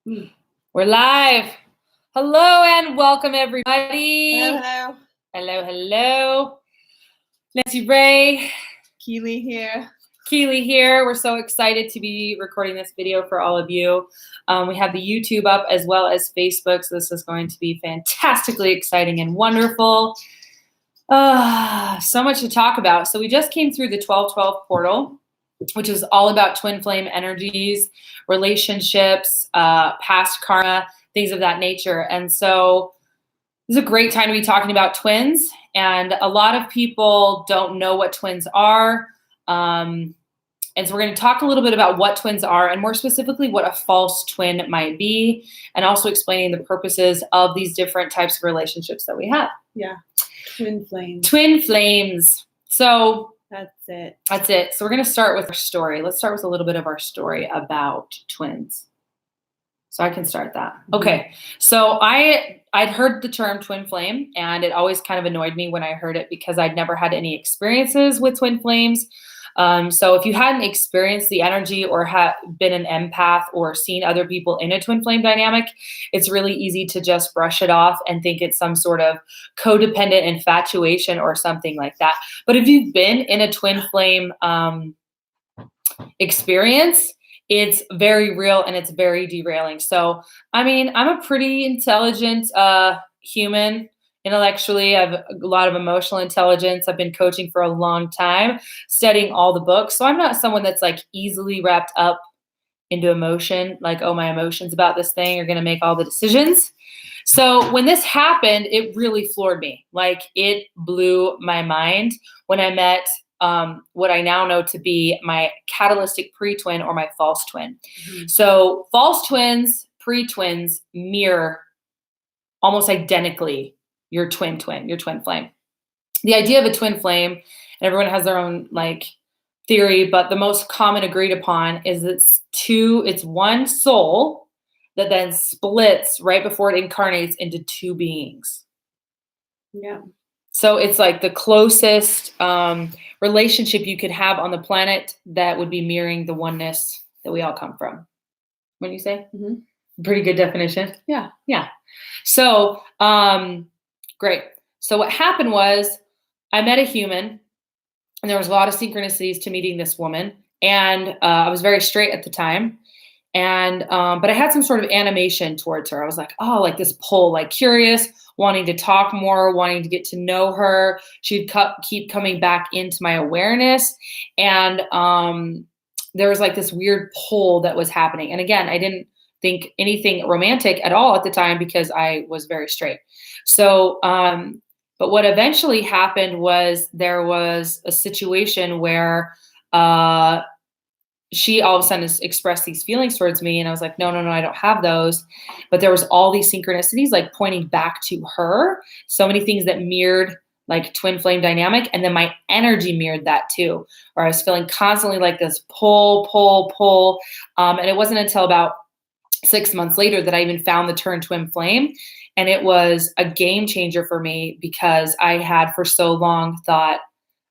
We're live. Hello and welcome everybody. Hello. Hello. Nancy Ray. Keely here. Keely here. We're so excited to be recording this video for all of you. We have the YouTube up as well as Facebook, so this is going to be fantastically exciting and wonderful. So much to talk about. So we just came through the 1212 portal, which is all about twin flame energies, relationships, past karma, things of that nature. And so this is a great time to be talking about twins. And a lot of people don't know what twins are. And so we're going to talk a little bit about what twins are and more specifically what a false twin might be, and also explaining the purposes of these different types of relationships that we have. Yeah. Twin flames. Twin flames. So That's it. So we're going to start with our story. Let's start with a little bit of our story about twins. So I can start that. Okay. So I'd heard the term twin flame, and it always kind of annoyed me when I heard it because I'd never had any experiences with twin flames. So if you hadn't experienced the energy or been an empath or seen other people in a twin flame dynamic, it's really easy to just brush it off and think it's some sort of codependent infatuation or something like that. But if you've been in a twin flame experience, it's very real and it's very derailing. So, I mean, I'm a pretty intelligent human. Intellectually, I have a lot of emotional intelligence. I've been coaching for a long time, studying all the books. So I'm not someone that's like easily wrapped up into emotion, like, oh, my emotions about this thing are going to make all the decisions. So when this happened, it really floored me. Like, it blew my mind when I met what I now know to be my catalystic pre-twin or my false twin. Mm-hmm. So false twins, pre-twins mirror almost identically your twin flame. The idea of a twin flame, and everyone has their own like theory, but the most common agreed upon is it's one soul that then splits right before it incarnates into two beings. Yeah. So it's like the closest relationship you could have on the planet that would be mirroring the oneness that we all come from. Wouldn't you say? Mm-hmm. Pretty good definition. Yeah. So, great. So what happened was I met a human, and there was a lot of synchronicities to meeting this woman. And I was very straight at the time. And but I had some sort of animation towards her. I was like, oh, like this pull, like curious, wanting to talk more, wanting to get to know her. She'd keep coming back into my awareness. And there was like this weird pull that was happening. And again, I didn't think anything romantic at all at the time because I was very straight. So, but what eventually happened was there was a situation where she all of a sudden expressed these feelings towards me. And I was like, no, I don't have those. But there was all these synchronicities like pointing back to her. So many things that mirrored like twin flame dynamic. And then my energy mirrored that too, where I was feeling constantly like this pull. And it wasn't until about 6 months later that I even found the term twin flame. And it was a game changer for me because I had for so long thought,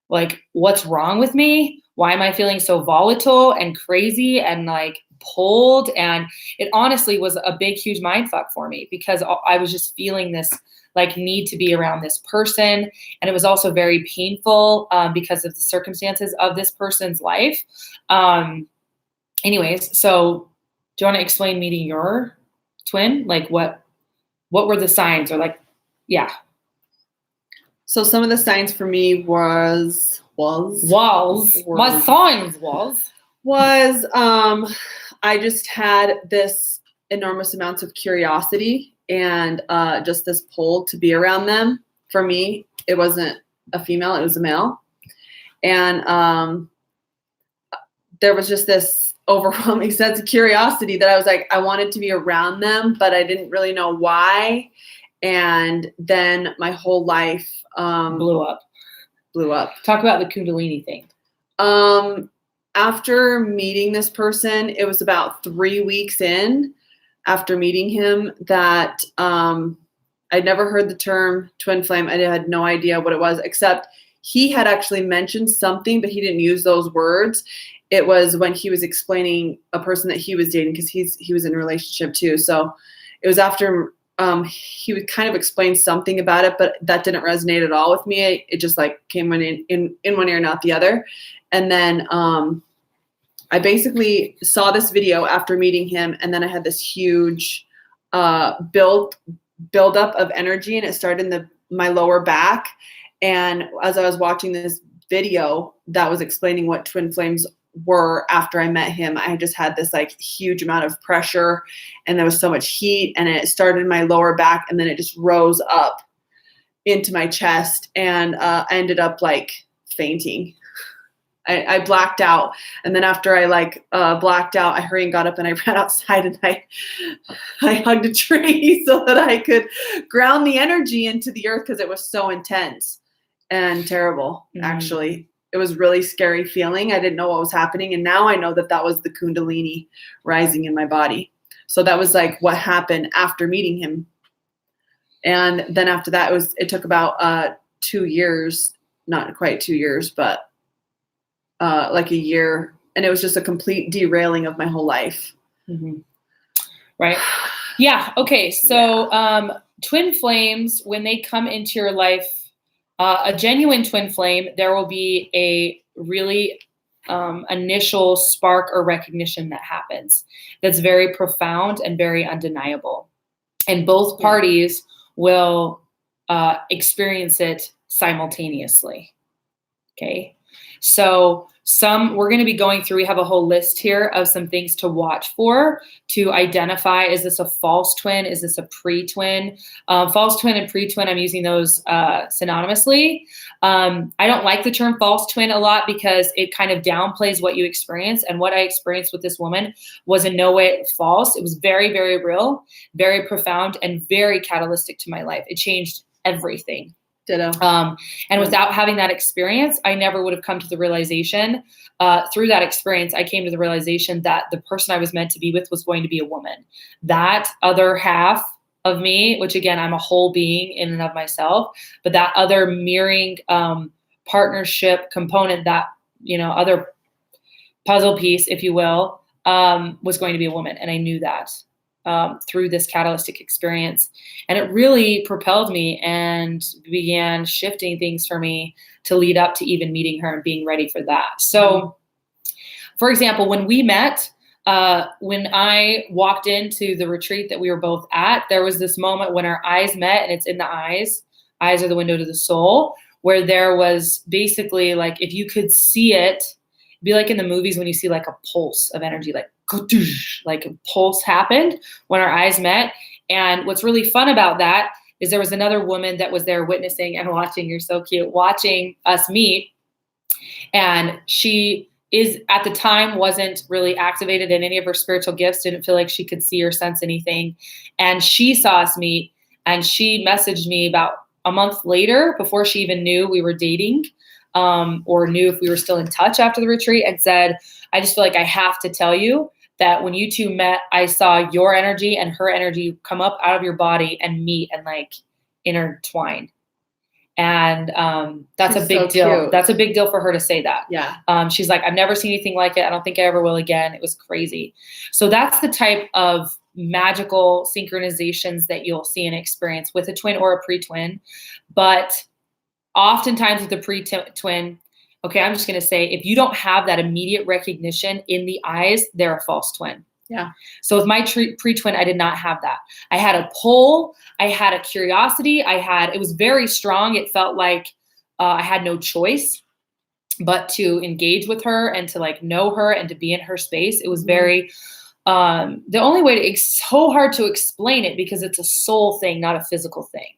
like, what's wrong with me? Why am I feeling so volatile and crazy and like pulled? And it honestly was a big, huge mind fuck for me because I was just feeling this like need to be around this person. And it was also very painful because of the circumstances of this person's life. Anyways, so do you want to explain meeting your twin? Like what were the signs or like, yeah. So some of the signs for me was I just had this enormous amounts of curiosity and just this pull to be around them. For me, it wasn't a female, it was a male. And there was just this overwhelming sense of curiosity that I was like, I wanted to be around them, but I didn't really know why. And then my whole life blew up. Talk about the Kundalini thing. After meeting this person, it was about 3 weeks in after meeting him that I'd never heard the term twin flame. I had no idea what it was, except he had actually mentioned something, but he didn't use those words. it was when he was explaining a person that he was dating, because he was in a relationship too. So it was after he would kind of explain something about it, but that didn't resonate at all with me. It just like came in one ear, not the other. And then I basically saw this video after meeting him, and then I had this huge build up of energy, and it started in my lower back. And as I was watching this video that was explaining what twin flames were after I met him, I just had this like huge amount of pressure, and there was so much heat, and it started in my lower back, and then it just rose up into my chest, and I ended up like fainting. I blacked out, and then after I blacked out, I hurried and got up, and I ran outside, and I hugged a tree so that I could ground the energy into the earth, because it was so intense and terrible. Actually, it was really scary feeling. I didn't know what was happening, and now I know that was the Kundalini rising in my body. So that was like what happened after meeting him, and then after that, it took about 2 years, not quite 2 years, but like a year, and it was just a complete derailing of my whole life. Right. Yeah. Okay. So twin flames, when they come into your life, a genuine twin flame, there will be a really initial spark or recognition that happens that's very profound and very undeniable. And both parties will experience it simultaneously. Okay. So we're going to be going through, we have a whole list here of some things to watch for, to identify, is this a false twin? Is this a pre-twin? False twin and pre-twin, I'm using those synonymously. I don't like the term false twin a lot because it kind of downplays what you experience. And what I experienced with this woman was in no way false. It was very, very real, very profound, and very catalytic to my life. It changed everything. Ditto. And without having that experience, I never would have come to the realization, through that experience, I came to the realization that the person I was meant to be with was going to be a woman. That other half of me, which again, I'm a whole being in and of myself, but that other mirroring partnership component, that, other puzzle piece, if you will, was going to be a woman. And I knew that. Through this catalytic experience. And it really propelled me and began shifting things for me to lead up to even meeting her and being ready for that. So, for example, when we met, when I walked into the retreat that we were both at, there was this moment when our eyes met, and it's in the eyes. Eyes are the window to the soul, where there was basically like, if you could see it, it'd be like in the movies when you see like a pulse of energy, like a pulse happened when our eyes met. And what's really fun about that is there was another woman that was there witnessing and watching. You're so cute, watching us meet. And she is, at the time, wasn't really activated in any of her spiritual gifts, didn't feel like she could see or sense anything. And she saw us meet, and she messaged me about a month later, before she even knew we were dating, or knew if we were still in touch after the retreat, and said, I just feel like I have to tell you that when you two met, I saw your energy and her energy come up out of your body and meet and like intertwine. And that's a big deal. Cute. That's a big deal for her to say that. Yeah. She's like, I've never seen anything like it. I don't think I ever will again. It was crazy. So that's the type of magical synchronizations that you'll see and experience with a twin or a pre-twin. But oftentimes with the pre-twin, okay, I'm just going to say, if you don't have that immediate recognition in the eyes, they're a false twin. Yeah. So with my pre-twin, I did not have that. I had a pull. I had a curiosity. It was very strong. It felt like I had no choice but to engage with her and to like know her and to be in her space. It was very, the only way it's so hard to explain it because it's a soul thing, not a physical thing.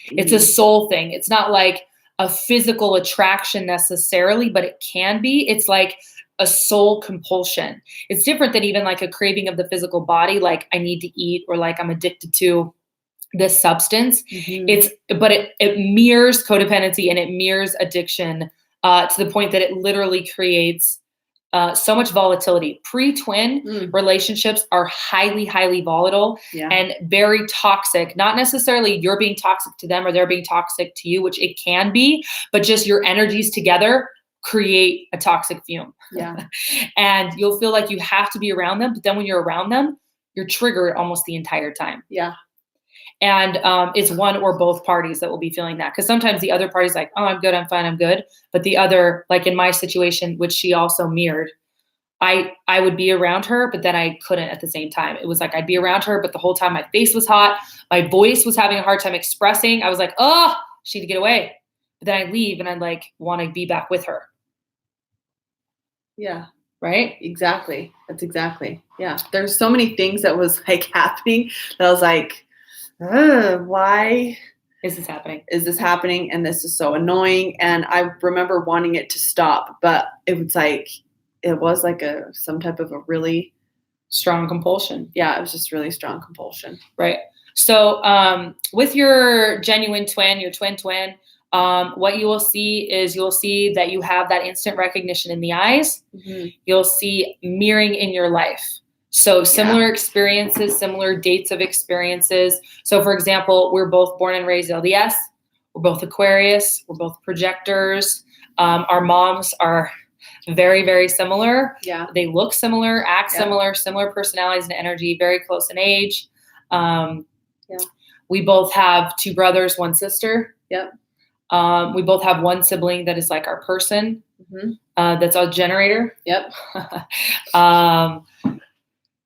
It's a soul thing. It's not like a physical attraction necessarily, but it can be. It's like a soul compulsion. It's different than even like a craving of the physical body, like I need to eat, or like I'm addicted to this substance. But it mirrors codependency, and it mirrors addiction to the point that it literally creates so much volatility. Pre-twin relationships are highly, highly volatile and very toxic. Not necessarily you're being toxic to them or they're being toxic to you, which it can be, but just your energies together create a toxic fume. Yeah. And you'll feel like you have to be around them. But then when you're around them, you're triggered almost the entire time. Yeah. And it's one or both parties that will be feeling that. Because sometimes the other party's like, oh, I'm good, I'm fine, I'm good. But the other, like in my situation, which she also mirrored, I would be around her, but then I couldn't at the same time. It was like I'd be around her, but the whole time my face was hot. My voice was having a hard time expressing. I was like, oh, she need to get away. But then I leave and I'd like want to be back with her. Yeah. Right? Exactly. That's exactly. Yeah. There's so many things that was like happening that I was like, why is this happening? And this is so annoying. And I remember wanting it to stop, but it was like some type of a really strong compulsion. Yeah. It was just really strong compulsion. Right. So with your genuine twin, your twin, what you will see is that you have that instant recognition in the eyes. Mm-hmm. You'll see mirroring in your life. So similar experiences, similar dates of experiences. So for example, we're both born and raised LDS. We're both Aquarius. We're both projectors. Our moms are very, very similar. Yeah. They look similar, act similar personalities and energy, very close in age. We both have 2 brothers, 1 sister. Yep. We both have 1 sibling that is like our person. Mm-hmm. That's our generator. Yep.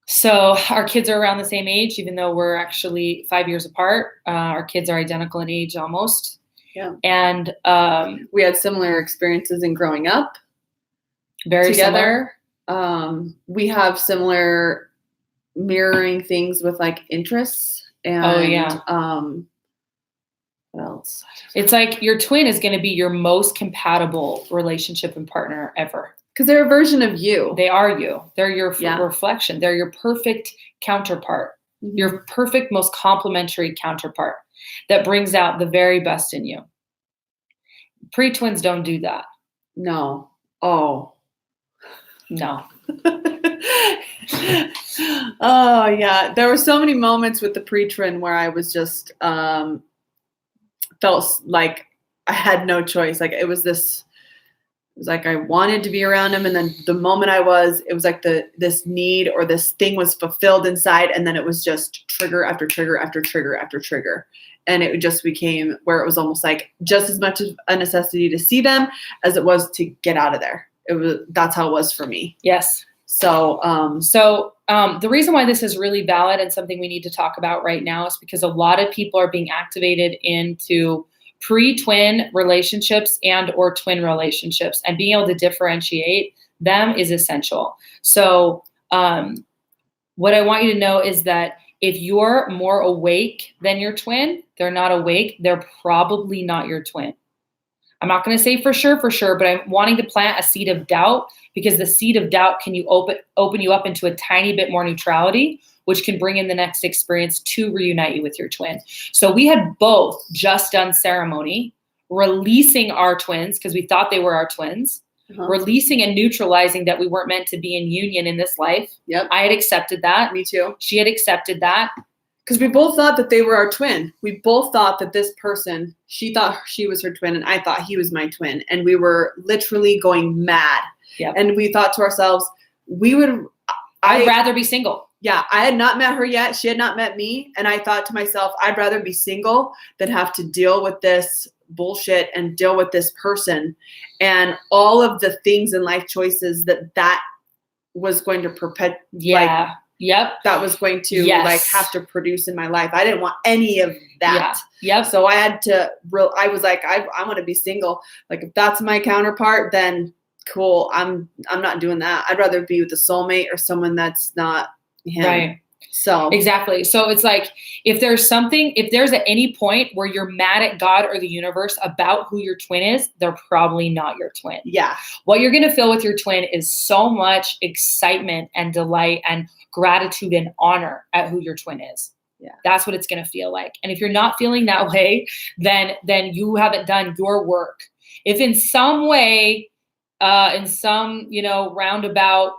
So our kids are around the same age, even though we're actually 5 years apart. Our kids are identical in age almost. Yeah. And we had similar experiences in growing up. Very together. Similar. We have similar mirroring things with like interests and what else? It's like your twin is going to be your most compatible relationship and partner ever. Because they're a version of you. They are you. They're your reflection. They're your perfect counterpart. Mm-hmm. Your perfect, most complementary counterpart that brings out the very best in you. Pre-twins don't do that. No. Oh. No. Oh, yeah. There were so many moments with the pre-twin where I was just felt like I had no choice. Like it was like I wanted to be around him, and then the moment it was like this need or this thing was fulfilled inside, and then it was just trigger after trigger after trigger after trigger. And it just became where it was almost like just as much of a necessity to see them as it was to get out of there. That's how it was for me. Yes. So the reason why this is really valid and something we need to talk about right now is because a lot of people are being activated into pre-twin relationships and or twin relationships, and being able to differentiate them is essential. So what I want you to know is that if you're more awake than your twin, they're not awake, they're probably not your twin. I'm not going to say for sure, but I'm wanting to plant a seed of doubt, because the seed of doubt can open you up into a tiny bit more neutrality, which can bring in the next experience to reunite you with your twin. So we had both just done ceremony, releasing our twins because we thought they were our twins, releasing and neutralizing that we weren't meant to be in union in this life. Yep. I had accepted that. Me too. She had accepted that. Because we both thought that they were our twin. We both thought that this person, she thought she was her twin, and I thought he was my twin. And we were literally going mad. Yep. And we thought to ourselves, I'd rather be single. Yeah, I had not met her yet. She had not met me. And I thought to myself, I'd rather be single than have to deal with this bullshit and deal with this person. And all of the things in life choices that was going to perpetuate. Yeah. Yep. That was going to have to produce in my life. I didn't want any of that. Yeah. Yep. So I had to I was like, I want to be single. Like if that's my counterpart, then cool. I'm not doing that. I'd rather be with a soulmate or someone that's not him. Right. So exactly. So it's like, if there's at any point where you're mad at God or the universe about who your twin is, they're probably not your twin. Yeah. What you're going to feel with your twin is so much excitement and delight and gratitude and honor at who your twin is. Yeah. That's what it's going to feel like. And if you're not feeling that way, then you haven't done your work. If in some way, in some, roundabout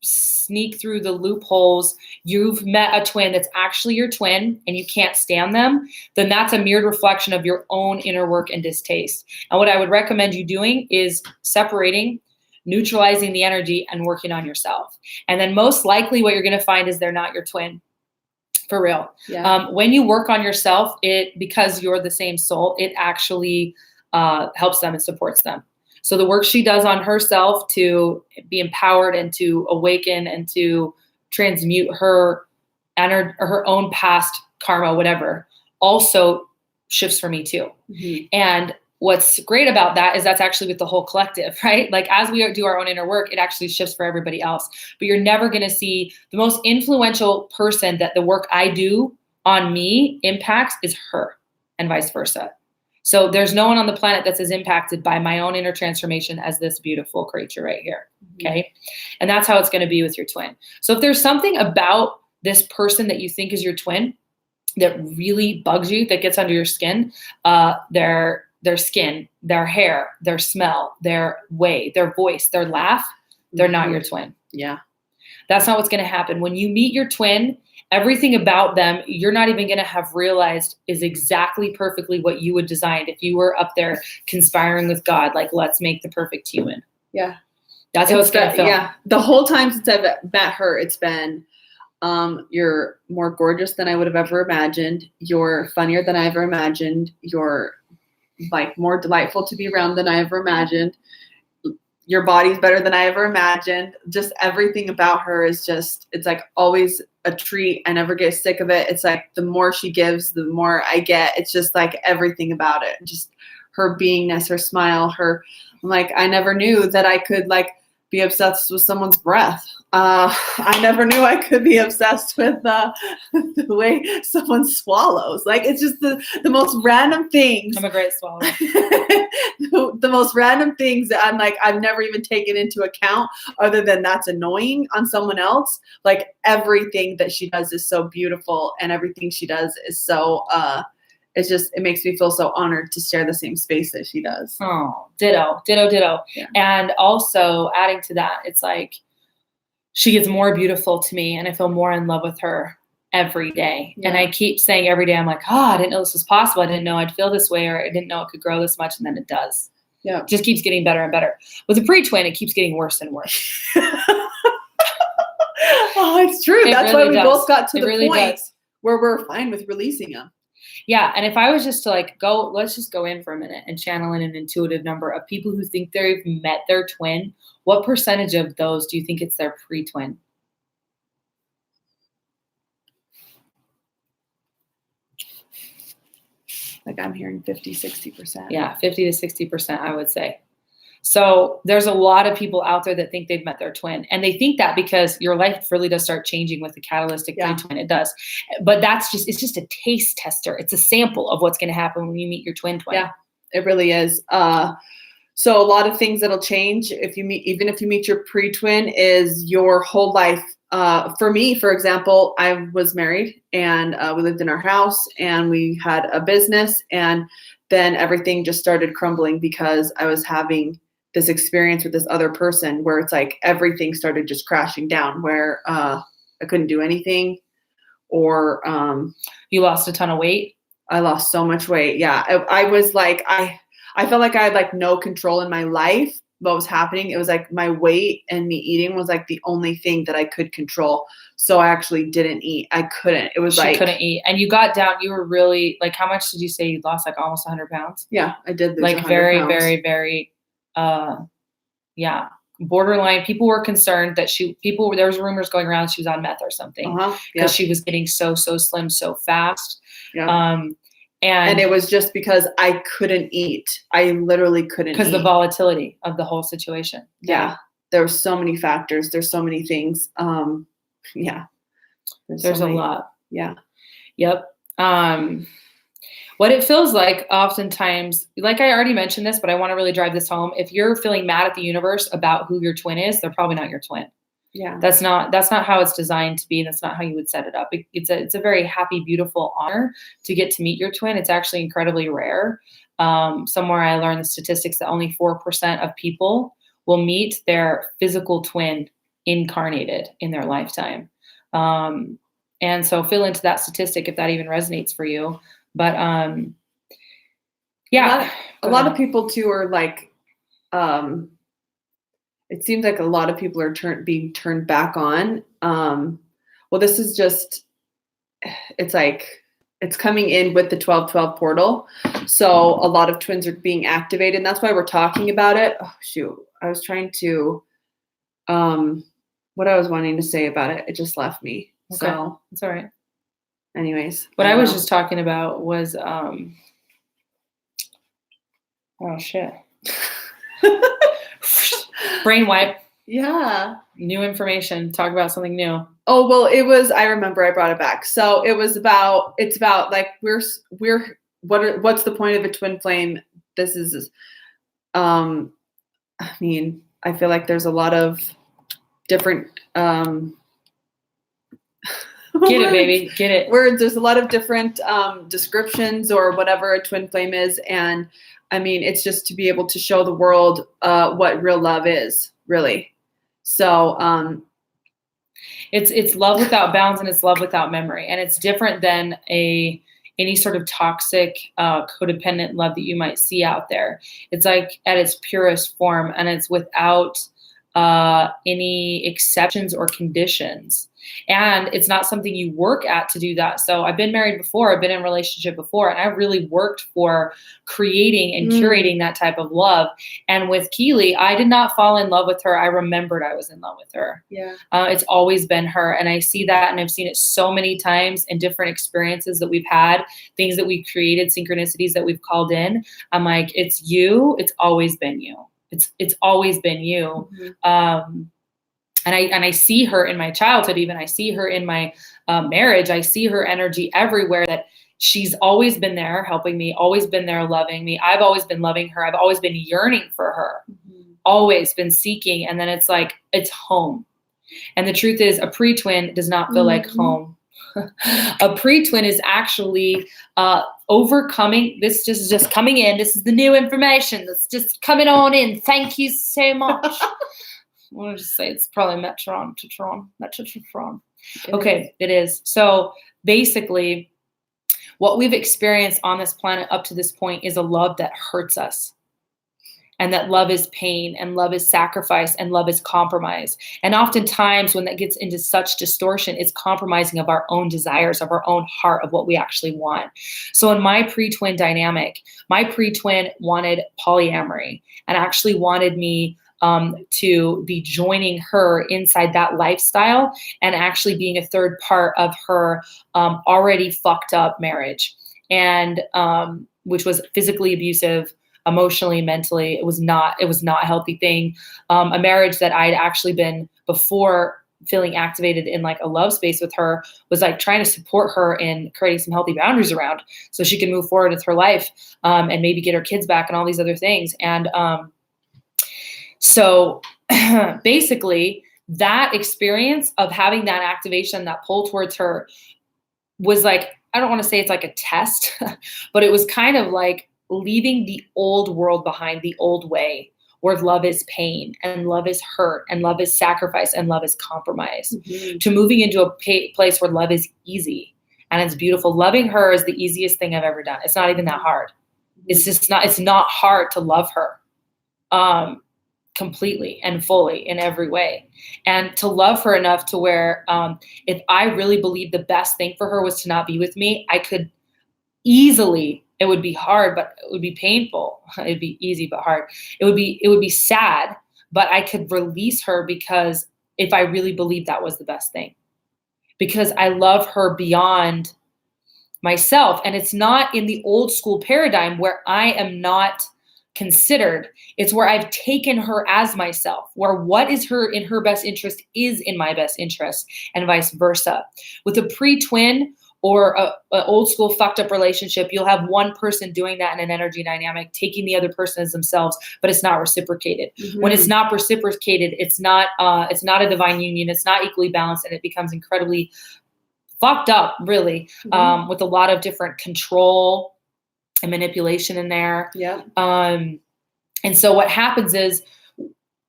sneak through the loopholes, you've met a twin that's actually your twin and you can't stand them, then that's a mirrored reflection of your own inner work and distaste. And what I would recommend you doing is separating, neutralizing the energy, and working on yourself. And then most likely what you're going to find is they're not your twin. For real. Yeah. When you work on yourself, because you're the same soul, it actually helps them and supports them. So the work she does on herself to be empowered and to awaken and to transmute her own past karma, whatever, also shifts for me too. Mm-hmm. And what's great about that is that's actually with the whole collective, right? Like as we do our own inner work, it actually shifts for everybody else. But you're never going to see the most influential person that the work I do on me impacts is her, and vice versa. So there's no one on the planet that's as impacted by my own inner transformation as this beautiful creature right here. Okay. And that's how it's going to be with your twin. So if there's something about this person that you think is your twin that really bugs you, that gets under your skin, their skin, their hair, their smell, their way, their voice, their laugh, they're not your twin. Yeah. That's not what's going to happen. When you meet your twin, everything about them, you're not even going to have realized is exactly perfectly what you would design if you were up there conspiring with God, like, let's make the perfect human. Yeah. That's how it's going to feel. Yeah. The whole time since I've met her, it's been, you're more gorgeous than I would have ever imagined. You're funnier than I ever imagined. You're like more delightful to be around than I ever imagined. Your body's better than I ever imagined. Just everything about her is just, it's like always a treat. I never get sick of it. It's like the more she gives, the more I get. It's just like everything about it. Just her beingness, her smile, I'm like, I never knew that I could like be obsessed with someone's breath. I never knew I could be obsessed with the way someone swallows. Like, it's just the most random things. I'm a great swallower. The most random things that I'm like, I've never even taken into account other than that's annoying on someone else. Like, everything that she does is so beautiful, and everything she does is so, it makes me feel so honored to share the same space that she does. Oh, ditto. Yeah. And also adding to that, it's like, she gets more beautiful to me and I feel more in love with her every day. Yeah. And I keep saying every day, I'm like, I didn't know this was possible. I didn't know I'd feel this way, or I didn't know it could grow this much. And then it does. Yeah. It just keeps getting better and better. With a pre-twin, it keeps getting worse and worse. Oh, it's true. That's really why we both got to the point where we're fine with releasing them. Yeah. And if I was just to like let's just go in for a minute and channel in an intuitive number of people who think they've met their twin. What percentage of those do you think it's their pre-twin? Like, I'm hearing 50, 60%. Yeah, 50 to 60%, I would say. So there's a lot of people out there that think they've met their twin, and they think that because your life really does start changing with the catalytic pre-twin. It does. But it's just a taste tester. It's a sample of what's going to happen when you meet your twin. Yeah, it really is. So a lot of things that'll change even if you meet your pre-twin is your whole life. For me, for example, I was married and we lived in our house and we had a business, and then everything just started crumbling because I was having this experience with this other person where it's like everything started just crashing down, where I couldn't do anything, or you lost a ton of weight. I lost so much weight. Yeah. I was like, I felt like I had like no control in my life, what was happening. It was like my weight and me eating was like the only thing that I could control. So I actually didn't eat. I couldn't. It was she couldn't eat. And you got down, you were really like, how much did you say you lost? Like almost 100 pounds? Yeah, I did lose like 100 very, pounds. very, very, borderline. People were concerned that there was rumors going around she was on meth or something because she was getting so slim so fast. Yeah. And it was just because I couldn't eat. I literally couldn't eat. Because the volatility of the whole situation. Yeah. There were so many factors. There's so many things. Yeah. There's a lot. Yeah. Yep. What it feels like oftentimes, like I already mentioned this, but I want to really drive this home. If you're feeling mad at the universe about who your twin is, they're probably not your twin. Yeah. That's not how it's designed to be. That's not how you would set it up. It's a very happy, beautiful honor to get to meet your twin. It's actually incredibly rare. Somewhere I learned the statistics that only 4% of people will meet their physical twin incarnated in their lifetime. And so fill into that statistic if that even resonates for you. But yeah, a lot of people too are like, it seems like a lot of people are being turned back on. Well, this is just, it's like, it's coming in with the 12-12 portal. So a lot of twins are being activated, and that's why we're talking about it. Oh, shoot. I was trying to, what I was wanting to say about it, it just left me. Okay. So it's all right. Anyways. What I was just talking about was, oh shit. Brain wipe. Yeah. New information. Talk about something new. Oh, well, I remember I brought it back. So it's about like, what's the point of a twin flame? This is, I mean, I feel like there's a lot of different, get it, baby. Get it. Words. There's a lot of different descriptions or whatever a twin flame is. And I mean, it's just to be able to show the world what real love is, really. So it's love without bounds, and it's love without memory. And it's different than any sort of toxic, codependent love that you might see out there. It's like at its purest form, and it's without any exceptions or conditions. And it's not something you work at to do that. So I've been married before, I've been in a relationship before, and I really worked for creating and curating that type of love. And with Keely, I did not fall in love with her. I remembered I was in love with her. Yeah. It's always been her. And I see that, and I've seen it so many times in different experiences that we've had, things that we've created, synchronicities that we've called in. I'm like, it's you. It's always been you. It's always been you. And I see her in my childhood, even I see her in my marriage. I see her energy everywhere, that she's always been there helping me, always been there loving me. I've always been loving her. I've always been yearning for her, always been seeking. And then it's like, it's home. And the truth is, a pre-twin does not feel like home. A pre-twin is actually overcoming. This is just coming in. This is the new information that's just coming on in. Thank you so much. I want to just say it's probably Metron. Okay, it is. So basically, what we've experienced on this planet up to this point is a love that hurts us. And that love is pain, and love is sacrifice, and love is compromise. And oftentimes when that gets into such distortion, it's compromising of our own desires, of our own heart, of what we actually want. So in my pre-twin dynamic, my pre-twin wanted polyamory and actually wanted me to be joining her inside that lifestyle and actually being a third part of her already fucked up marriage, and which was physically abusive, emotionally, mentally. It was not a healthy thing. A marriage that I'd actually been, before feeling activated in like a love space with her, was like trying to support her in creating some healthy boundaries around so she can move forward with her life and maybe get her kids back and all these other things. And so basically that experience of having that activation, that pull towards her, was like, I don't want to say it's like a test, but it was kind of like leaving the old world behind, the old way, where love is pain and love is hurt and love is sacrifice and love is compromise, to moving into a place where love is easy and it's beautiful. Loving her is the easiest thing I've ever done. It's not even that hard. It's just not, it's not hard to love her completely and fully in every way. And to love her enough to where if I really believed the best thing for her was to not be with me, I could easily, it would be hard, but it would be painful. It'd be easy, but hard. It would be sad, but I could release her, because if I really believed that was the best thing, because I love her beyond myself. And it's not in the old school paradigm where I am not considered. It's where I've taken her as myself, where what is her in her best interest is in my best interest, and vice versa. With a pre-twin or a old school fucked up relationship, you'll have one person doing that in an energy dynamic, taking the other person as themselves, but it's not reciprocated. When it's not reciprocated, it's not a divine union. It's not equally balanced, and it becomes incredibly fucked up, really, with a lot of different control and manipulation in there. Yeah. And so what happens is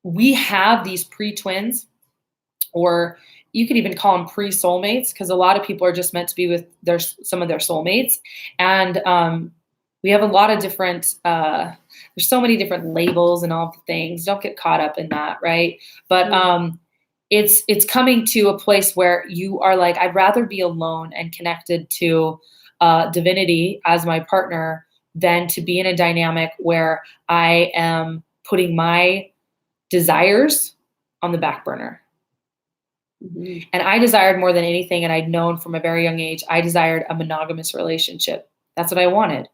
we have these pre-twins or you could even call them pre-soulmates, because a lot of people are just meant to be with some of their soulmates. And we have a lot of different, there's so many different labels and all the things. Don't get caught up in that, right? But it's coming to a place where you are like, I'd rather be alone and connected to divinity as my partner than to be in a dynamic where I am putting my desires on the back burner. Mm-hmm. And I desired more than anything, and I'd known from a very young age, I desired a monogamous relationship. That's what I wanted.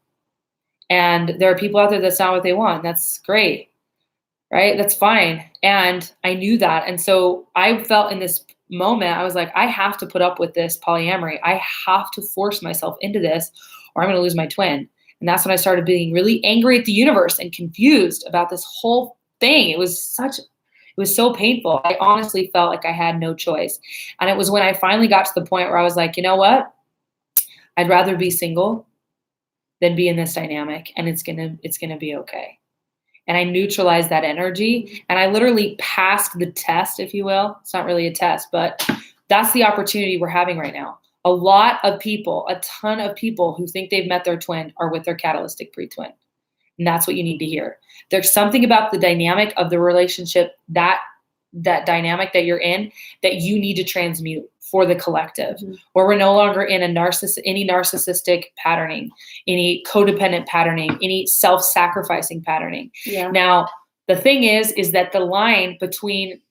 And there are people out there that's not what they want. That's great, right? That's fine. And I knew that. And so I felt in this moment, I was like, I have to put up with this polyamory. I have to force myself into this, or I'm going to lose my twin. And that's when I started being really angry at the universe and confused about this whole thing. It was so painful. I honestly felt like I had no choice. And it was when I finally got to the point where I was like, you know what? I'd rather be single than be in this dynamic, and it's gonna be okay. And I neutralized that energy, and I literally passed the test, if you will. It's not really a test, but that's the opportunity we're having right now. A lot of people, a ton of people who think they've met their twin are with their catalystic pre-twin. And that's what you need to hear. There's something about the dynamic of the relationship, that dynamic that you're in, that you need to transmute for the collective, mm-hmm. where we're no longer in any narcissistic patterning, any codependent patterning, any self-sacrificing patterning. Yeah. Now, the thing is that the line between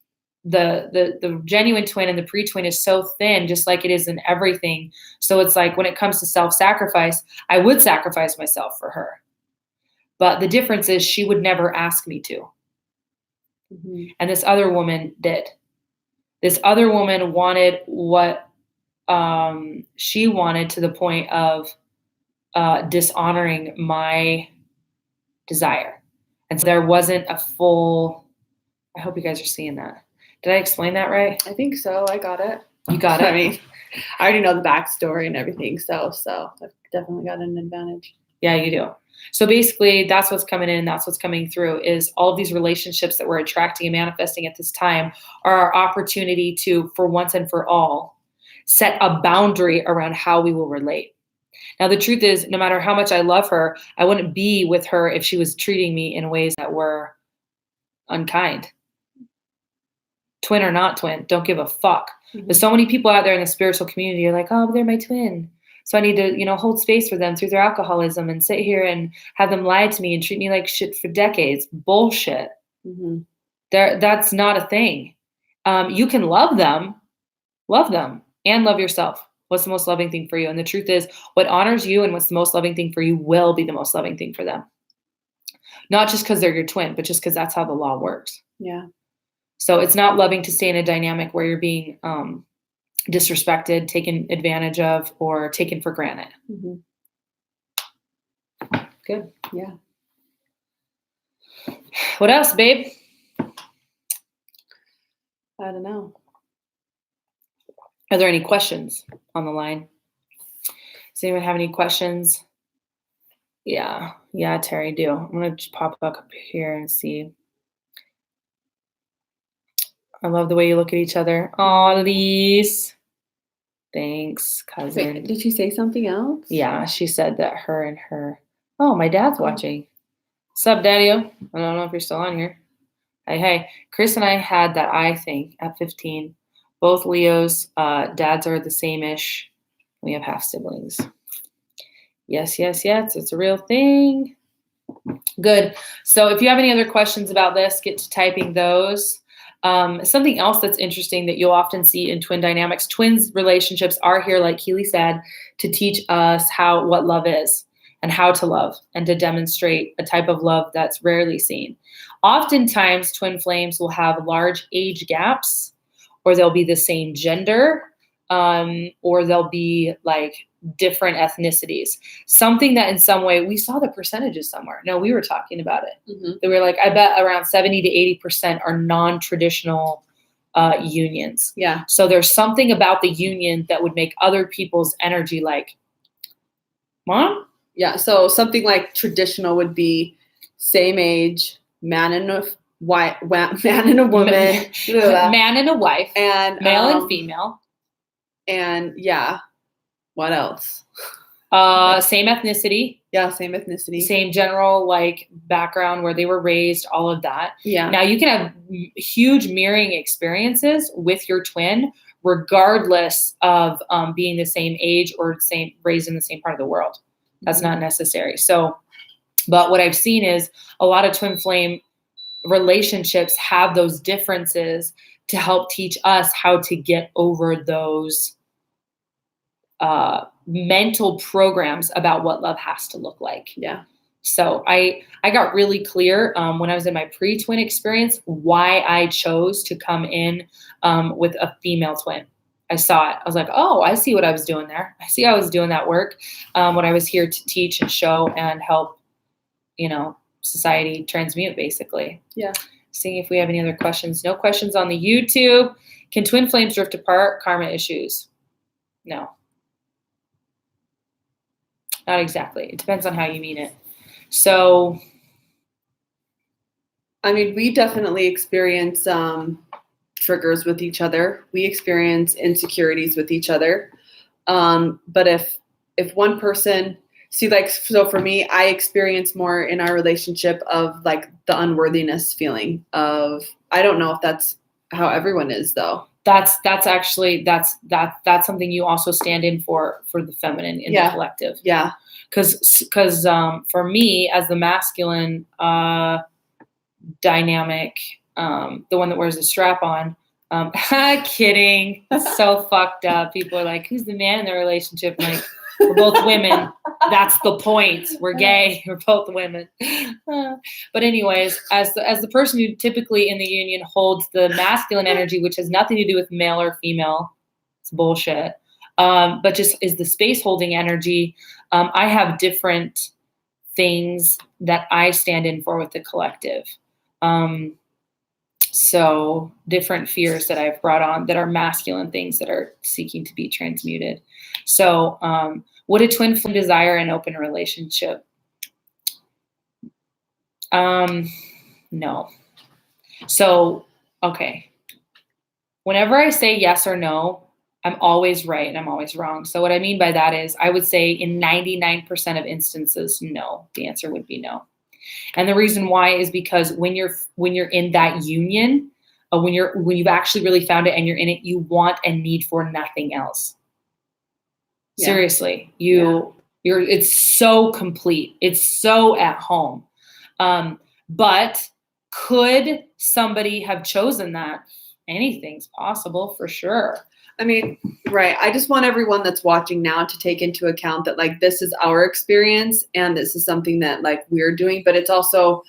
the genuine twin and the pre-twin is so thin, just like it is in everything. So it's like when it comes to self-sacrifice, I would sacrifice myself for her. But the difference is she would never ask me to. Mm-hmm. And this other woman did. This other woman wanted what she wanted, to the point of dishonoring my desire. And so there wasn't a full, I hope you guys are seeing that. Did I explain that right? I think so. I got it. You got it? I mean, I already know the backstory and everything, so I've definitely got an advantage. Yeah, you do. So basically, that's what's coming in, that's what's coming through, is all of these relationships that we're attracting and manifesting at this time are our opportunity to, for once and for all, set a boundary around how we will relate. Now, the truth is, no matter how much I love her, I wouldn't be with her if she was treating me in ways that were unkind. Twin or not twin, don't give a fuck. Mm-hmm. There's so many people out there in the spiritual community are like, oh, they're my twin. So I need to, hold space for them through their alcoholism and sit here and have them lie to me and treat me like shit for decades. Bullshit. Mm-hmm. That's not a thing. You can love them, and love yourself. What's the most loving thing for you? And the truth is, what honors you and what's the most loving thing for you will be the most loving thing for them. Not just because they're your twin, but just because that's how the law works. Yeah. So it's not loving to stay in a dynamic where you're being disrespected, taken advantage of, or taken for granted. Mm-hmm. Good. Yeah. What else, babe? I don't know. Are there any questions on the line? Does anyone have any questions? Yeah, Terry, do. I'm going to just pop up here and see. I love the way you look at each other. Aw, Lise. Thanks, cousin. Wait, did she say something else? Yeah, she said that her and her. Oh, my dad's watching. Sup, Daddy-o? I don't know if you're still on here. Hey. Chris and I had that eye thing at 15. Both Leos, dads are the same-ish. We have half siblings. Yes. It's a real thing. Good. So if you have any other questions about this, get to typing those. Something else that's interesting that you'll often see in twin dynamics, twins relationships are here, like Keely said, to teach us what love is and how to love, and to demonstrate a type of love that's rarely seen. Oftentimes, twin flames will have large age gaps, or they'll be the same gender, or they'll be like different ethnicities. Something that in some way, we saw the percentages somewhere. No, we were talking about it. Mm-hmm. They were like, I bet around 70 to 80% are non-traditional unions. Yeah. So there's something about the union that would make other people's energy like, Mom? Yeah. So something like traditional would be same age, man and man and a woman, man and a wife, and male and female, and yeah, what else? Same ethnicity. Yeah, same ethnicity. Same general like background where they were raised, all of that. Yeah. Now you can have huge mirroring experiences with your twin, regardless of being the same age or raised in the same part of the world. That's not necessary. So, but what I've seen is a lot of twin flame relationships have those differences to help teach us how to get over those mental programs about what love has to look like. Yeah. So I got really clear when I was in my pre-twin experience why I chose to come in with a female twin. I saw it. I was like, oh, I see what I was doing there. I see how I was doing that work when I was here to teach and show and help, society transmute, basically. Yeah. Seeing if we have any other questions. No questions on the YouTube. Can twin flames drift apart? Karma issues? No. Not exactly. It depends on how you mean it. So, I mean, we definitely experience triggers with each other. We experience insecurities with each other. But if one person, so for me, I experience more in our relationship of like the unworthiness feeling of, I don't know if that's how everyone is though. That's actually that's something you also stand in for the feminine in the collective. Yeah. Because for me as the masculine dynamic, the one that wears the strap on, kidding, it's so fucked up. People are like, who's the man in the relationship? I'm like, we're both women. That's the point. We're gay. We're both women. But anyways, as the person who typically in the union holds the masculine energy, which has nothing to do with male or female, it's bullshit. But just is the space holding energy. I have different things that I stand in for with the collective. So different fears that I've brought on that are masculine things that are seeking to be transmuted. So, would a twin flame desire an open relationship? No. So, okay. Whenever I say yes or no, I'm always right and I'm always wrong. So what I mean by that is I would say in 99% of instances, no, the answer would be no. And the reason why is because when you're in that union, when you've actually really found it and you're in it, you want and need for nothing else. Yeah. Seriously, it's so complete. It's so at home. But could somebody have chosen that? Anything's possible for sure. I mean, right. I just want everyone that's watching now to take into account that like this is our experience and this is something that like we're doing, but it's also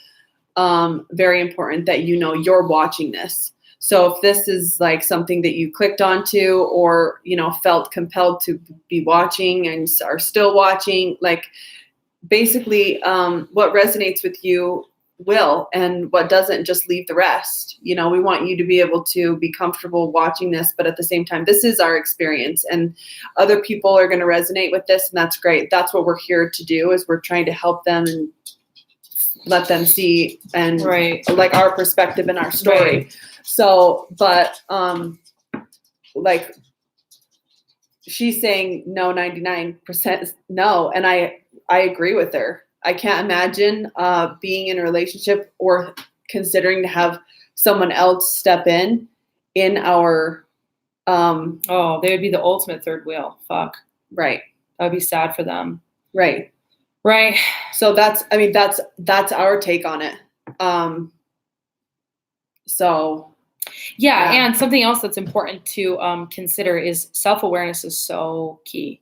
very important that you're watching this. So if this is like something that you clicked onto or, felt compelled to be watching and are still watching, like basically what resonates with you will, and what doesn't, just leave the rest. We want you to be able to be comfortable watching this, but at the same time, this is our experience and other people are going to resonate with this, and that's great. That's what we're here to do, is we're trying to help them and let them see and like our perspective and our story. Right. So, but like she's saying no, 99% no, and I agree with her. I can't imagine being in a relationship or considering to have someone else step in our. They would be the ultimate third wheel. Fuck. Right. That would be sad for them. Right. Right. So that's our take on it. So. Yeah. And something else that's important to consider is self-awareness is so key.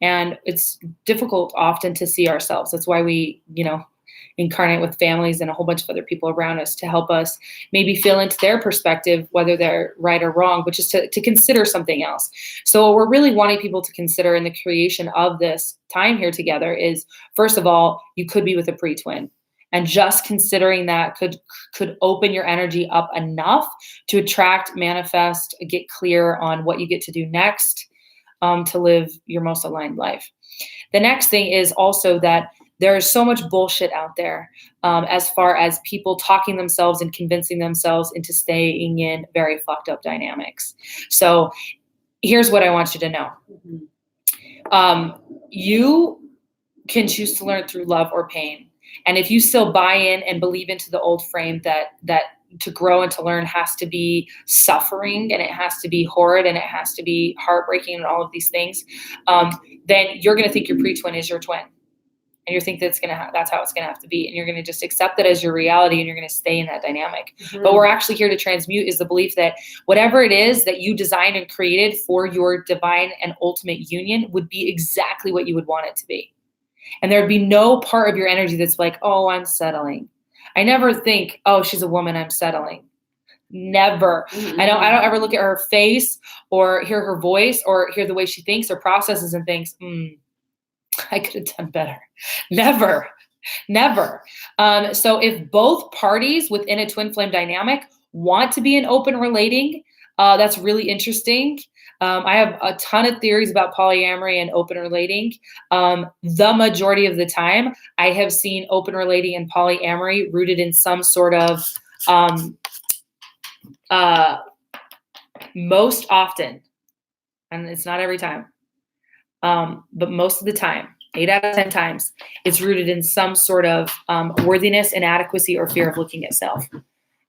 And it's difficult often to see ourselves. That's why we, incarnate with families and a whole bunch of other people around us to help us maybe feel into their perspective, whether they're right or wrong, but just to consider something else. So what we're really wanting people to consider in the creation of this time here together is, first of all, you could be with a pre-twin. And just considering that could open your energy up enough to attract, manifest, get clear on what you get to do next. To live your most aligned life. The next thing is also that There is so much bullshit out there as far as people talking themselves and convincing themselves into staying in very fucked up dynamics. So here's what I want you to know. You can choose to learn through love or pain. And if you still buy in and believe into the old frame that to grow and to learn has to be suffering and it has to be horrid and it has to be heartbreaking and all of these things, then you're going to think your pre-twin is your twin. And you think that's how it's going to have to be. And you're going to just accept that as your reality and you're going to stay in that dynamic. Mm-hmm. But we're actually here to transmute is the belief that whatever it is that you designed and created for your divine and ultimate union would be exactly what you would want it to be. And there'd be no part of your energy that's like, oh, I'm settling. I never think, oh, she's a woman, I'm settling. Never. Mm-hmm. I don't ever look at her face or hear her voice or hear the way she thinks or processes and thinks, I could have done better. Never. So if both parties within a twin flame dynamic want to be in open relating, that's really interesting. I have a ton of theories about polyamory and open relating. The majority of the time, I have seen open relating and polyamory rooted in some sort of, most often, and it's not every time, but most of the time, 8 out of 10 times, it's rooted in some sort of worthiness, inadequacy, or fear of looking at self.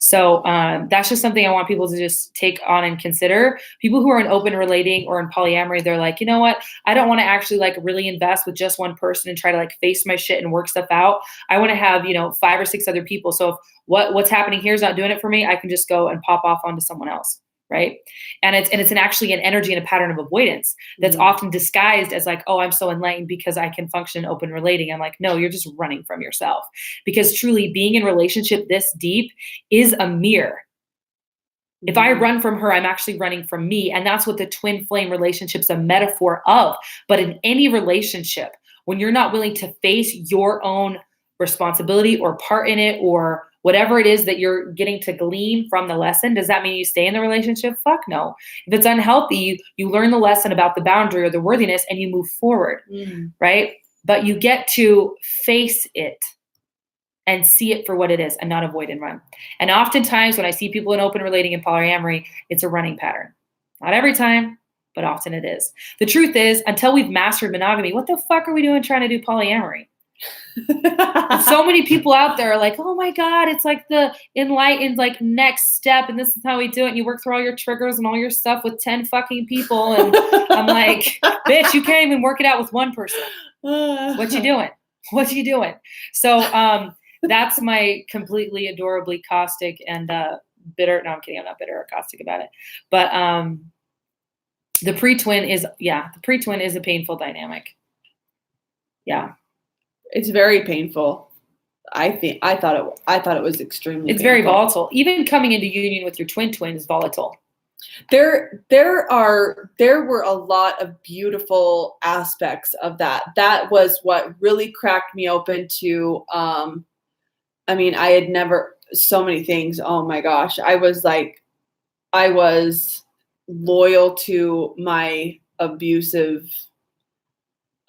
So that's just something I want people to just take on and consider. People who are in open relating or in polyamory, they're like, you know what? I don't want to actually like really invest with just one person and try to like face my shit and work stuff out. I want to have, 5 or 6 other people. So if what's happening here is not doing it for me, I can just go and pop off onto someone else. Right. And it's actually an energy and a pattern of avoidance that's often disguised as like, oh, I'm so enlightened because I can function open relating. I'm like, no, you're just running from yourself, because truly being in relationship this deep is a mirror. If I run from her, I'm actually running from me. And that's what the twin flame relationship's a metaphor of. But in any relationship, when you're not willing to face your own responsibility or part in it or whatever it is that you're getting to glean from the lesson, does that mean you stay in the relationship? Fuck no. If it's unhealthy, you learn the lesson about the boundary or the worthiness and you move forward, right? But you get to face it and see it for what it is and not avoid and run. And oftentimes when I see people in open relating and polyamory, it's a running pattern. Not every time, but often it is. The truth is, until we've mastered monogamy, what the fuck are we doing trying to do polyamory? So many people out there are like, oh my God, it's like the enlightened like next step and this is how we do it. And you work through all your triggers and all your stuff with 10 fucking people. And I'm like, bitch, you can't even work it out with one person. What you doing? So that's my completely adorably caustic and bitter. No, I'm kidding. I'm not bitter or caustic about it. But the pre-twin is a painful dynamic. Yeah. It's very painful. I thought it was extremely painful. Very volatile. Even coming into union with your twin is volatile. There were a lot of beautiful aspects of that. That was what really cracked me open to I had never, so many things. Oh my gosh. I was loyal to my abusive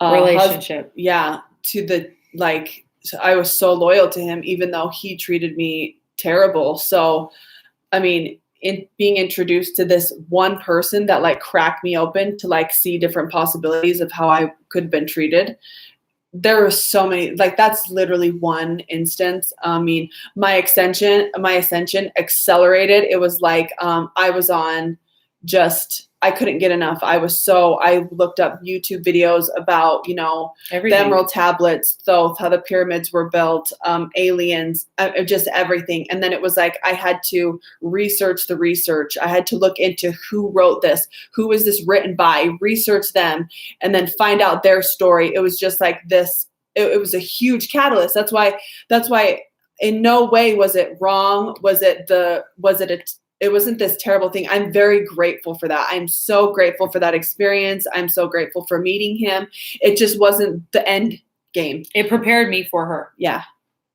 relationship. I was so loyal to him, even though he treated me terrible. So, in being introduced to this one person that like cracked me open to like see different possibilities of how I could have been treated. There were so many, like that's literally one instance. My ascension accelerated. It was like I was on I couldn't get enough. I looked up YouTube videos about, everything. The emerald tablets, Thoth, how the pyramids were built, aliens, just everything. And then it was like, I had to research the research. I had to look into who wrote this, who is this written by, research them, and then find out their story. It was just like this. It was a huge catalyst. That's why in no way was it wrong. It wasn't this terrible thing. I'm very grateful for that. I'm so grateful for that experience. I'm so grateful for meeting him. It just wasn't the end game. It prepared me for her. Yeah,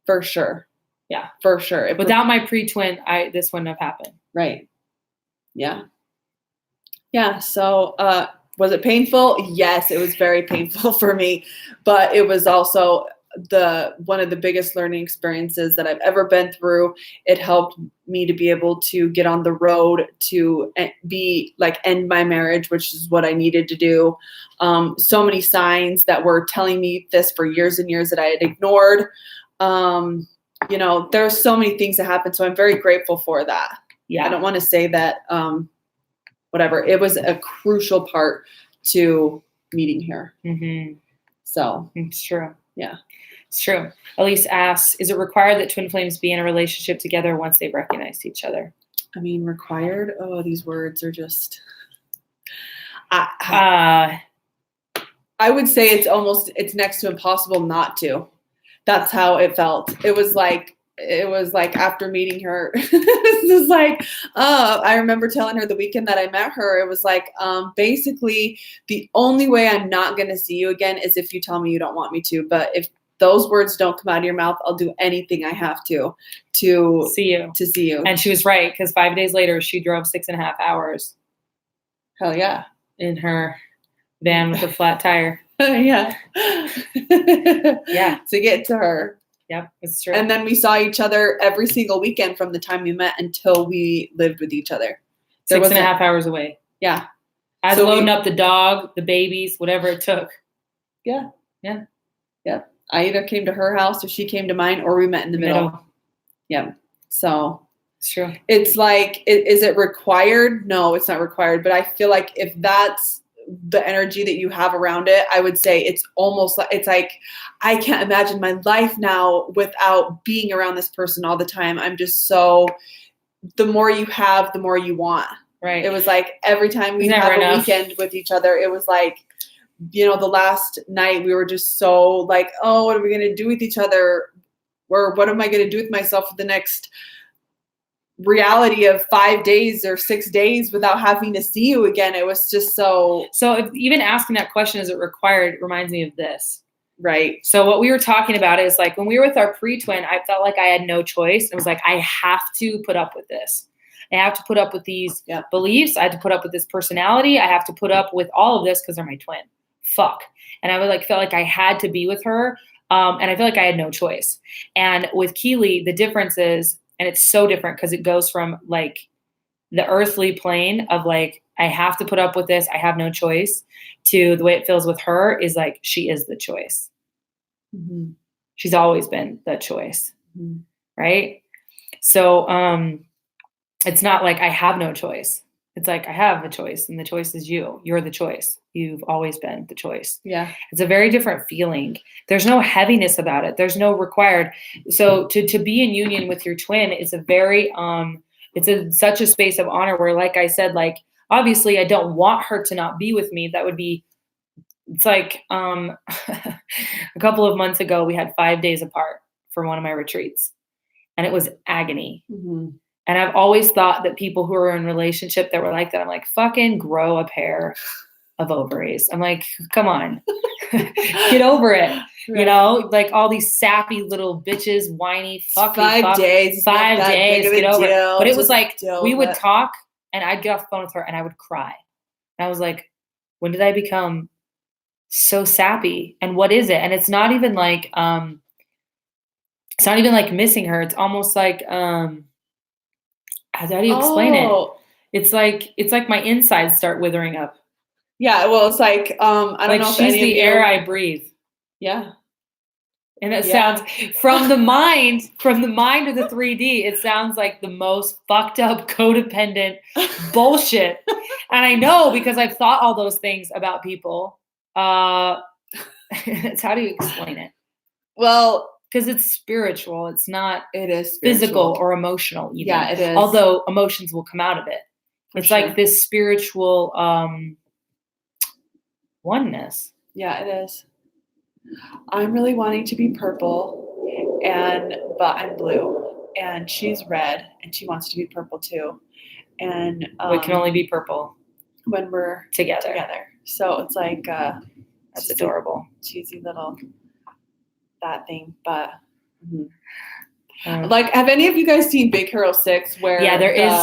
for sure. Yeah, for sure. Without my pre-twin, this wouldn't have happened. Right. Yeah. Yeah. So, was it painful? Yes, it was very painful for me, but it was also one of the biggest learning experiences that I've ever been through. It helped me to be able to get on the road to end my marriage, which is what I needed to do. So many signs that were telling me this for years and years that I had ignored. There's so many things that happened. So I'm very grateful for that. Yeah. I don't want to say that, whatever. It was a crucial part to meeting here. Mm-hmm. So it's true. Yeah. It's true. Elise asks, is it required that twin flames be in a relationship together once they've recognized each other? I mean, required? Oh, these words are just... I would say it's next to impossible not to. That's how it felt. It was like after meeting her, it was like, I remember telling her the weekend that I met her, it was like, basically the only way I'm not going to see you again is if you tell me you don't want me to. But if those words don't come out of your mouth, I'll do anything I have to see you. And she was right, because 5 days later, she drove 6.5 hours. Hell yeah. In her van with a flat tire. Yeah. Yeah. To get to her. Yep, it's true. And then we saw each other every single weekend from the time we met until we lived with each other. 6.5 hours away. Yeah. I was loading up the dog, the babies, whatever it took. Yeah. Yeah. Yeah. I either came to her house or she came to mine, or we met in the middle. Yeah. So it's true. It's like, is it required? No, it's not required. But I feel like if that's the energy that you have around it, I would say it's almost like, it's like, I can't imagine my life now without being around this person all the time. I'm just so, the more you have, the more you want. Right. It was like every time we have a weekend with each other, it was like, the last night we were just so like, oh, what are we going to do with each other? Or what am I going to do with myself for the next reality of 5 days or 6 days without having to see you again? It was just so if even asking that question, is it required, reminds me of this. Right. So what we were talking about is like when we were with our pre-twin, I felt like I had no choice. It was like, I have to put up with this. I have to put up with these beliefs. I have to put up with this personality. I have to put up with all of this because they're my twin. Fuck. And I would felt like I had to be with her. And I feel like I had no choice. And with Keely, the difference is, and it's so different because it goes from like the earthly plane of like, I have to put up with this, I have no choice, to the way it feels with her is like, she is the choice. Mm-hmm. She's always been the choice. Mm-hmm. Right? So it's not like I have no choice. It's like I have a choice, and the choice is you. You're the choice. You've always been the choice. Yeah. It's a very different feeling. There's no heaviness about it. There's no required. So to be in union with your twin is a very, such a space of honor where, like I said, like, obviously I don't want her to not be with me. That would be, it's like, a couple of months ago, we had 5 days apart for one of my retreats, and it was agony. Mm-hmm. And I've always thought that people who are in relationship that were like that, I'm like, fucking grow a pair of ovaries. I'm like, come on, get over it. Right. Like all these sappy little bitches, whiny, fucking 5 days, 5 days, get over it. But it was like, we would talk and I'd get off the phone with her and I would cry. And I was like, when did I become so sappy? And what is it? And it's not even like missing her. It's almost like, how do you explain it? It's like my insides start withering up. Yeah, well, it's like I don't know if she's the air I breathe. Yeah, and it sounds from the mind to the 3D. It sounds like the most fucked up codependent bullshit. And I know because I've thought all those things about people. It's how do you explain it? Well. Because it's spiritual. It's not physical or emotional even. Yeah, it is. Although emotions will come out of it. It's like this spiritual oneness. Yeah, it is. I'm really wanting to be purple, but I'm blue. And she's red, and she wants to be purple too. And we can only be purple when we're together. So it's like that's adorable. Cheesy little that thing, but like, have any of you guys seen Big Hero 6? Where there is.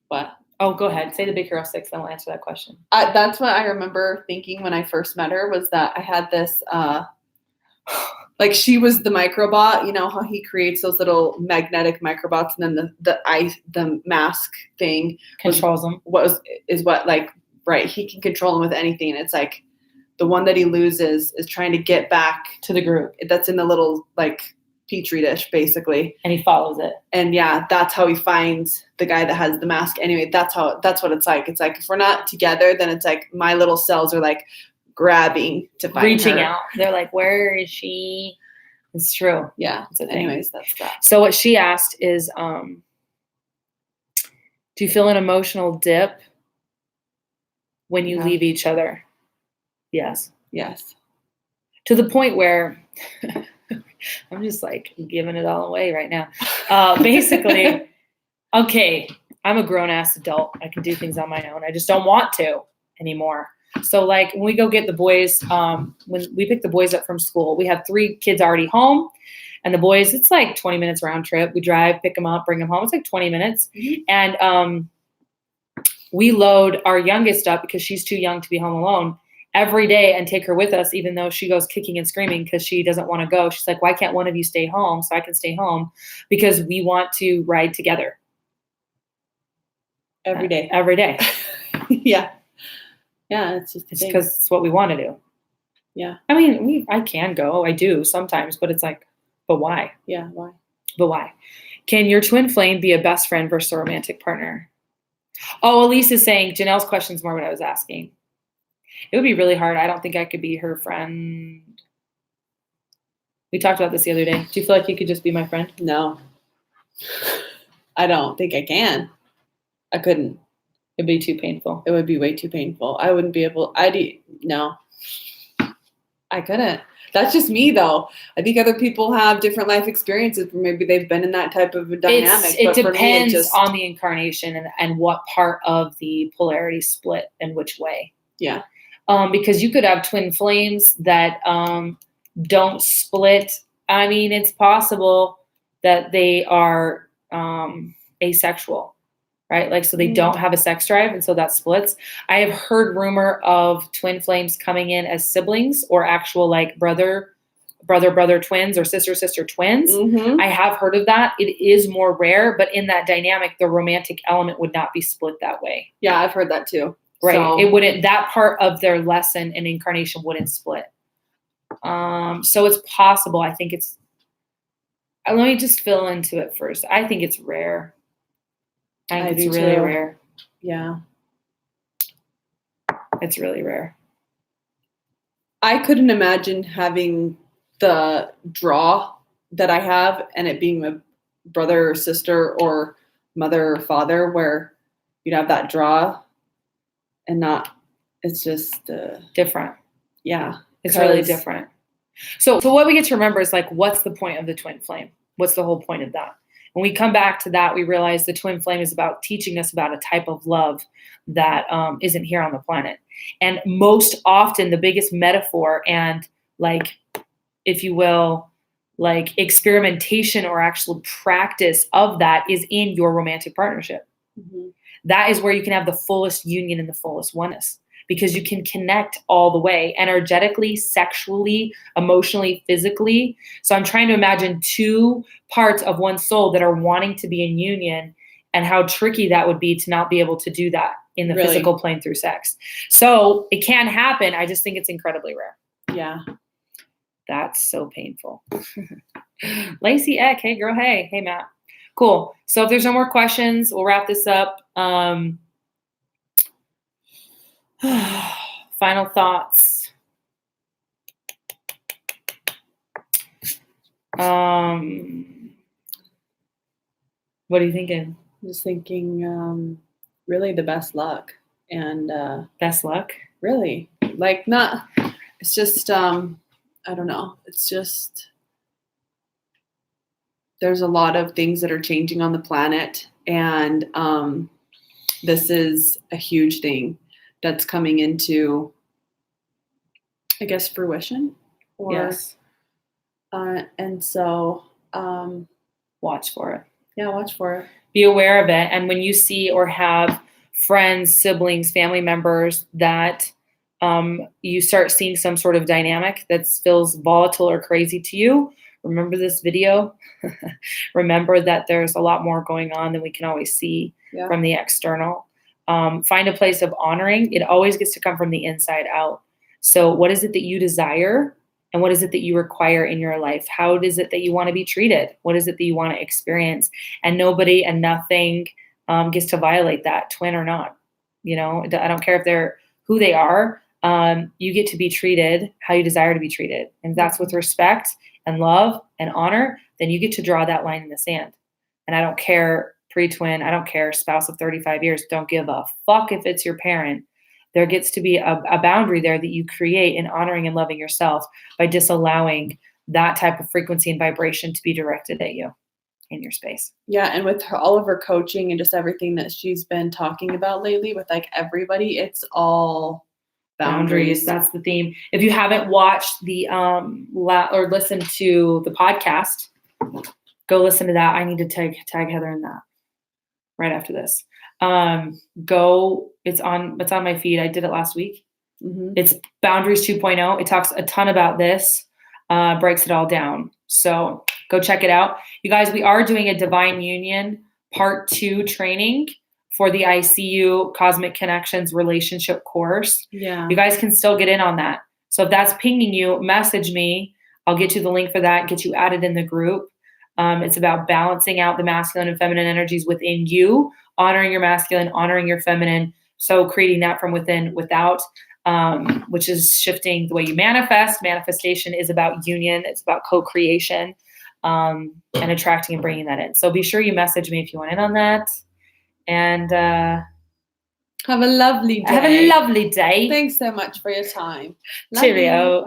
What? Oh, go ahead. Say the Big Hero 6, then we'll answer that question. That's what I remember thinking when I first met her, was that I had this Like she was the microbot, you know how he creates those little magnetic microbots, and then the mask thing Controls them. Right, he can control them with anything. It's like the one that he loses is trying to get back to the group that's in the little like petri dish basically, and he follows it. And yeah, that's how he finds the guy that has the mask. Anyway, that's what it's like. It's like if we're not together, then it's like my little cells are like grabbing to find reaching her. out. They're like, where is she? It's true. Yeah. Anyways, that's that. So what she asked is, do you feel an emotional dip when you leave each other? Yes. Yes. To the point where I'm just like giving it all away right now. Basically, okay, I'm a grown ass adult. I can do things on my own. I just don't want to anymore. So like when we go get the boys, when we pick the boys up from school, we have 3 kids already home, and the boys, it's like 20 minutes round trip. We drive, pick them up, bring them home. It's like 20 minutes. Mm-hmm. And we load our youngest up because she's too young to be home alone every day and take her with us, even though she goes kicking and screaming because she doesn't want to go. She's like, why can't one of you stay home so I can stay home? Because we want to ride together. Every day. Every day. Yeah. Yeah, it's just because it's what we want to do. Yeah. I mean, I can go. I do sometimes, but it's like, but why? Yeah, why? But why? Can your twin flame be a best friend versus a romantic partner? Oh, Elise is saying, Janelle's question's more what I was asking. It would be really hard. I don't think I could be her friend. We talked about this the other day. Do you feel like you could just be my friend? No. I don't think I can. I couldn't. It'd be too painful. It would be way too painful. I wouldn't be able. No. I couldn't. That's just me, though. I think other people have different life experiences. Maybe they've been in that type of dynamic. It depends on the incarnation and what part of the polarity split and which way. Yeah. Because you could have twin flames that don't split. I mean, it's possible that they are asexual. Right? Like, so they don't have a sex drive, and so that splits. I have heard rumor of twin flames coming in as siblings or actual like brother twins or sister twins. Mm-hmm. I have heard of that. It is more rare, but in that dynamic, the romantic element would not be split that way. Yeah, I've heard that too. Right. So, it wouldn't, that part of their lesson and incarnation wouldn't split. So it's possible. I think it's, let me just fill into it first. I think it's rare. I think it's really rare. Yeah. It's really rare. I couldn't imagine having the draw that I have and it being a brother or sister or mother or father where you'd have that draw and not, it's just different. Yeah. It's really different. So what we get to remember is like, what's the point of the twin flame? What's the whole point of that? When we come back to that, we realize the twin flame is about teaching us about a type of love that isn't here on the planet. And most often the biggest metaphor and like, if you will, like experimentation or actual practice of that is in your romantic partnership. Mm-hmm. That is where you can have the fullest union and the fullest oneness, because you can connect all the way energetically, sexually, emotionally, physically. So I'm trying to imagine 2 parts of one soul that are wanting to be in union and how tricky that would be to not be able to do that in the physical plane through sex. So it can happen. I just think it's incredibly rare. Yeah. That's so painful. Lacey Eck, hey girl, hey. Hey Matt. Cool. So if there's no more questions, we'll wrap this up. Final thoughts. What are you thinking? I'm just thinking, really the best luck and best luck. Really, like not. It's just I don't know. It's just there's a lot of things that are changing on the planet, and this is a huge thing that's coming into, I guess, fruition. Yes. And so watch for it. Yeah, watch for it. Be aware of it. And when you see or have friends, siblings, family members that you start seeing some sort of dynamic that feels volatile or crazy to you, remember this video. Remember that there's a lot more going on than we can always see from the external. Find a place of honoring. It always gets to come from the inside out. So what is it that you desire? And what is it that you require in your life? How is it that you want to be treated? What is it that you want to experience? And nobody and nothing gets to violate that, twin or not. You know, I don't care if they're who they are. You get to be treated how you desire to be treated. And that's with respect and love and honor, then you get to draw that line in the sand. And I don't care, pre-twin, I don't care, spouse of 35 years, don't give a fuck if it's your parent. There gets to be a boundary there that you create in honoring and loving yourself by disallowing that type of frequency and vibration to be directed at you in your space. Yeah, and with all of her coaching and just everything that she's been talking about lately with like everybody, it's all boundaries. That's the theme. If you haven't watched the or listened to the podcast, go listen to that. I need to tag Heather in that right after this. It's on my feed. I did it last week. It's Boundaries 2.0. It talks a ton about this, breaks it all down. So go check it out. You guys, we are doing a Divine Union Part 2 training for the ICU Cosmic Connections relationship course. Yeah. You guys can still get in on that. So if that's pinging you, message me. I'll get you the link for that, get you added in the group. It's about balancing out the masculine and feminine energies within you, honoring your masculine, honoring your feminine. So creating that from within, without, which is shifting the way you manifest. Manifestation is about union. It's about co-creation, and attracting and bringing that in. So be sure you message me if you want in on that. And have a lovely day. Have a lovely day. Thanks so much for your time. Cheerio.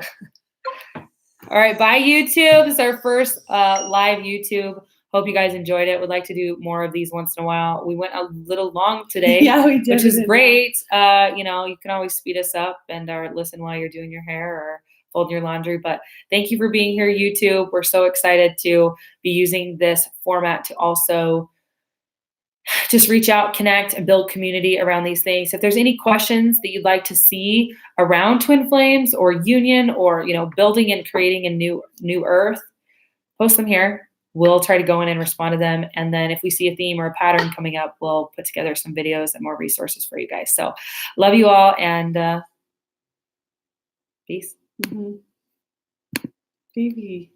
All right, bye YouTube. This is our first live YouTube. Hope you guys enjoyed it. Would like to do more of these once in a while. We went a little long today. Yeah, we did. Which is great. You know, you can always speed us up and listen while you're doing your hair or folding your laundry. But thank you for being here, YouTube. We're so excited to be using this format to also just reach out, connect, and build community around these things. If there's any questions that you'd like to see around twin flames or union or, you know, building and creating a new earth, post them here. We'll try to go in and respond to them. And then if we see a theme or a pattern coming up, we'll put together some videos and more resources for you guys. So love you all and peace. Baby.